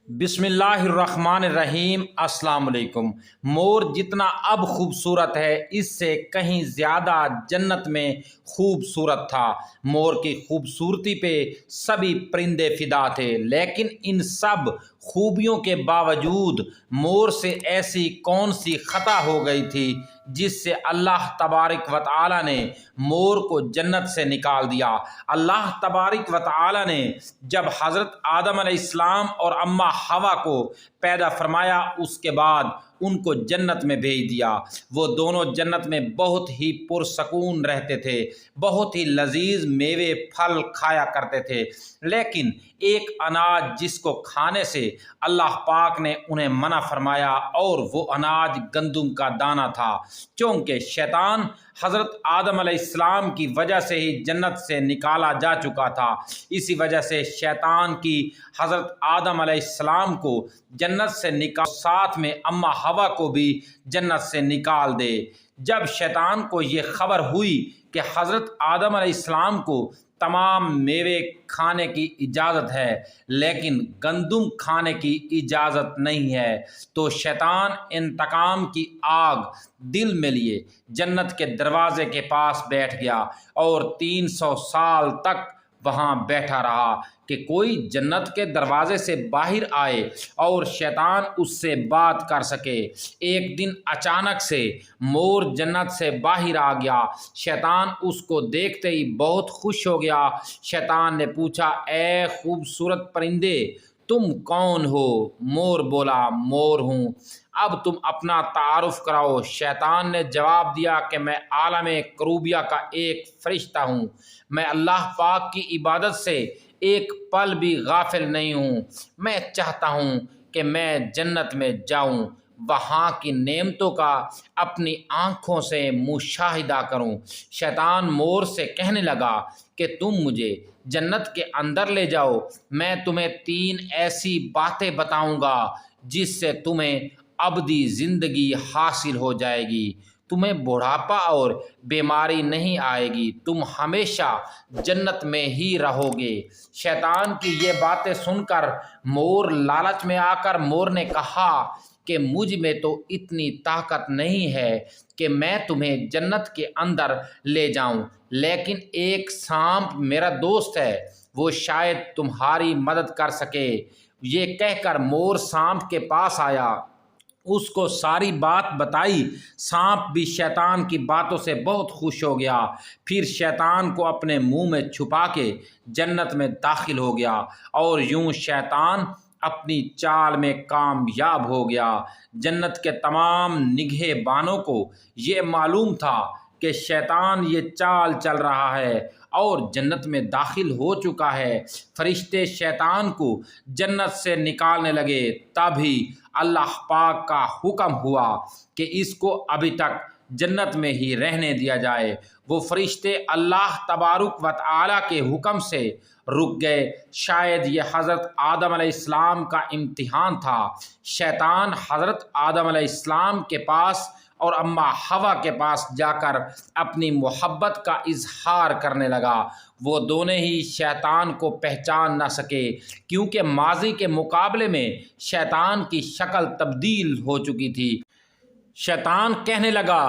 बिस्मिल्लाहिर्रहमानिर्रहीम। अस्सलाम वालेकुम। मोर जितना अब खूबसूरत है इससे कहीं ज़्यादा जन्नत में खूबसूरत था। मोर की खूबसूरती पे सभी परिंदे फिदा थे, लेकिन इन सब खूबियों के बावजूद मोर से ऐसी कौन सी खता हो गई थी जिससे अल्लाह तबारक व तआला ने मोर को जन्नत से निकाल दिया। अल्लाह तबारक व तआला ने जब हज़रत आदम अलैहिस्सलाम और अम्मा हवा को पैदा फरमाया, उसके बाद उनको जन्नत में भेज दिया। वो दोनों जन्नत में बहुत ही पुरसकून रहते थे, बहुत ही लजीज मेवे फल खाया करते थे। लेकिन एक अनाज जिसको खाने से अल्लाह पाक ने उन्हें मना फरमाया, और वो अनाज गंदुम का दाना था। क्योंकि शैतान हज़रत आदम अलैहिस्सलाम की वजह से ही जन्नत से निकाला जा चुका था। इसी वजह से शैतान की हज़रत आदम अलैहिस्सलाम को जन्नत से निकाल, साथ में अम्मा हवा को भी जन्नत से निकाल दे। जब शैतान को ये खबर हुई कि हज़रत आदम अलैहिस्सलाम को तमाम मेवे खाने की इजाज़त है लेकिन गंदुम खाने की इजाज़त नहीं है, तो शैतान इंतकाम की आग दिल में लिए जन्नत के दरवाज़े के पास बैठ गया और 300 साल तक वहाँ बैठा रहा कि कोई जन्नत के दरवाजे से बाहर आए और शैतान उससे बात कर सके। एक दिन अचानक से मोर जन्नत से बाहर आ गया। शैतान उसको देखते ही बहुत खुश हो गया। शैतान ने पूछा, ए खूबसूरत परिंदे, तुम कौन हो? मोर बोला, मोर हूँ। अब तुम अपना तारुफ कराओ। शैतान ने जवाब दिया कि मैं आलम करूबिया का एक फरिश्ता हूँ। मैं अल्लाह पाक की इबादत से एक पल भी गाफिल नहीं हूँ। मैं चाहता हूँ कि मैं जन्नत में जाऊँ, वहाँ की नेमतों का अपनी आँखों से मुशाहिदा करूँ। शैतान मोर से कहने लगा कि तुम मुझे जन्नत के अंदर ले जाओ, मैं तुम्हें 3 ऐसी बातें बताऊँगा जिससे तुम्हें अबदी ज़िंदगी हासिल हो जाएगी। तुम्हें बुढ़ापा और बीमारी नहीं आएगी, तुम हमेशा जन्नत में ही रहोगे। शैतान की ये बातें सुनकर मोर लालच में आकर मोर ने कहा कि मुझ में तो इतनी ताकत नहीं है कि मैं तुम्हें जन्नत के अंदर ले जाऊं, लेकिन एक सांप मेरा दोस्त है, वो शायद तुम्हारी मदद कर सके। ये कहकर मोर सांप के पास आया, उसको सारी बात बताई। सांप भी शैतान की बातों से बहुत खुश हो गया। फिर शैतान को अपने मुंह में छुपा के जन्नत में दाखिल हो गया और यूं शैतान अपनी चाल में कामयाब हो गया। जन्नत के तमाम निगहबानों को ये मालूम था कि शैतान ये चाल चल रहा है और जन्नत में दाखिल हो चुका है। फरिश्ते शैतान को जन्नत से निकालने लगे। तभी अल्लाह पाक का हुक्म हुआ कि इसको अभी तक जन्नत में ही रहने दिया जाए। वो फरिश्ते अल्लाह तबारक व तआला के हुक्म से रुक गए। शायद ये हज़रत आदम अलैहिस्सलाम का इम्तिहान था। शैतान हज़रत आदम अलैहिस्सलाम के पास और अम्मा हवा के पास जाकर अपनी मोहब्बत का इजहार करने लगा। वो दोनों ही शैतान को पहचान न सके, क्योंकि माजी के मुकाबले में शैतान की शक्ल तब्दील हो चुकी थी। शैतान कहने लगा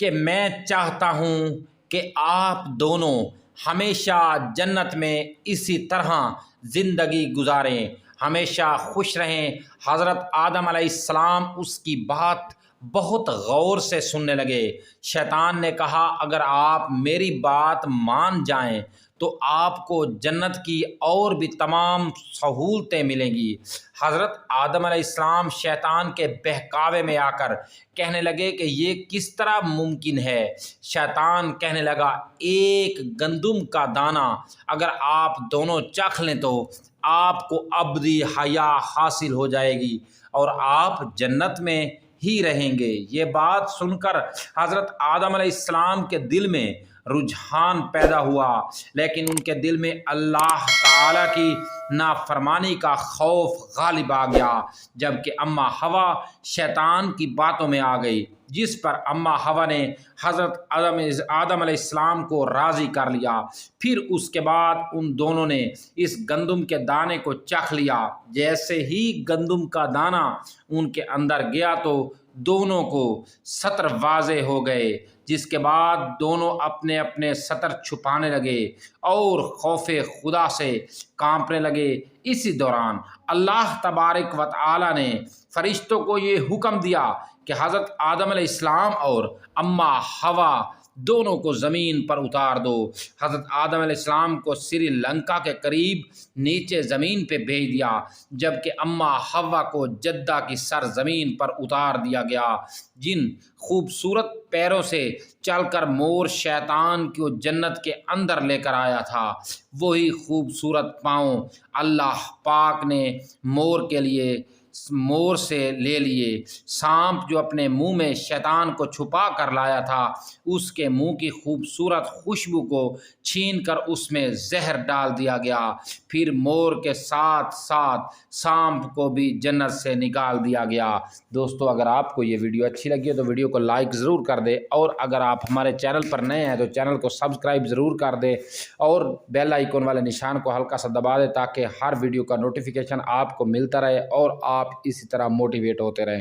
कि मैं चाहता हूँ कि आप दोनों हमेशा जन्नत में इसी तरह ज़िंदगी गुजारें, हमेशा खुश रहें। हज़रत आदम अलैहिस्सलाम उसकी बात बहुत गौर से सुनने लगे। शैतान ने कहा, अगर आप मेरी बात मान जाएं तो आपको जन्नत की और भी तमाम सहूलतें मिलेंगी। हज़रत आदम अलैहिस्सलाम शैतान के बहकावे में आकर कहने लगे कि ये किस तरह मुमकिन है। शैतान कहने लगा, एक गंदुम का दाना अगर आप दोनों चख लें तो आपको अबदी हया हासिल हो जाएगी और आप जन्नत में ही रहेंगे। ये बात सुनकर हज़रत आदम अलैहिस्सलाम के दिल में رجحان پیدا ہوا، لیکن ان کے دل میں اللہ تعالیٰ کی نافرمانی کا خوف غالب آ گیا، جبکہ اماں حوا شیطان کی باتوں میں آ گئی، جس پر اماں حوا نے حضرت آدم علیہ السلام کو راضی کر لیا۔ پھر اس کے بعد ان دونوں نے اس گندم کے دانے کو چکھ لیا۔ جیسے ہی گندم کا دانہ ان کے اندر گیا تو دونوں کو سطر واضح ہو گئے، جس کے بعد دونوں اپنے اپنے سطر چھپانے لگے اور خوف خدا سے کانپنے لگے۔ اسی دوران اللہ تبارک و تعالی نے فرشتوں کو یہ حکم دیا کہ حضرت آدم علیہ السلام اور اماں حوا دونوں کو زمین پر اتار دو۔ حضرت آدم علیہ السلام کو سری لنکا کے قریب نیچے زمین پہ بھیج دیا، جبکہ اماں حوا کو جدہ کی سرزمین پر اتار دیا گیا۔ جن خوبصورت پیروں سے چل کر مور شیطان کو جنت کے اندر لے کر آیا تھا، وہی خوبصورت پاؤں اللہ پاک نے مور سے لے لیے۔ سانپ جو اپنے منہ میں شیطان کو چھپا کر لایا تھا، اس کے منہ کی خوبصورت خوشبو کو چھین کر اس میں زہر ڈال دیا گیا۔ پھر مور کے ساتھ ساتھ سانپ کو بھی جنت سے نکال دیا گیا۔ دوستو، اگر آپ کو یہ ویڈیو اچھی لگی ہے تو ویڈیو کو لائک ضرور کر دیں، اور اگر آپ ہمارے چینل پر نئے ہیں تو چینل کو سبسکرائب ضرور کر دیں اور بیل آئیکن والے نشان کو ہلکا سا دبا دیں، تاکہ ہر ویڈیو کا نوٹیفیکیشن آپ کو ملتا رہے اور آپ اسی طرح موٹیویٹ ہوتے رہیں۔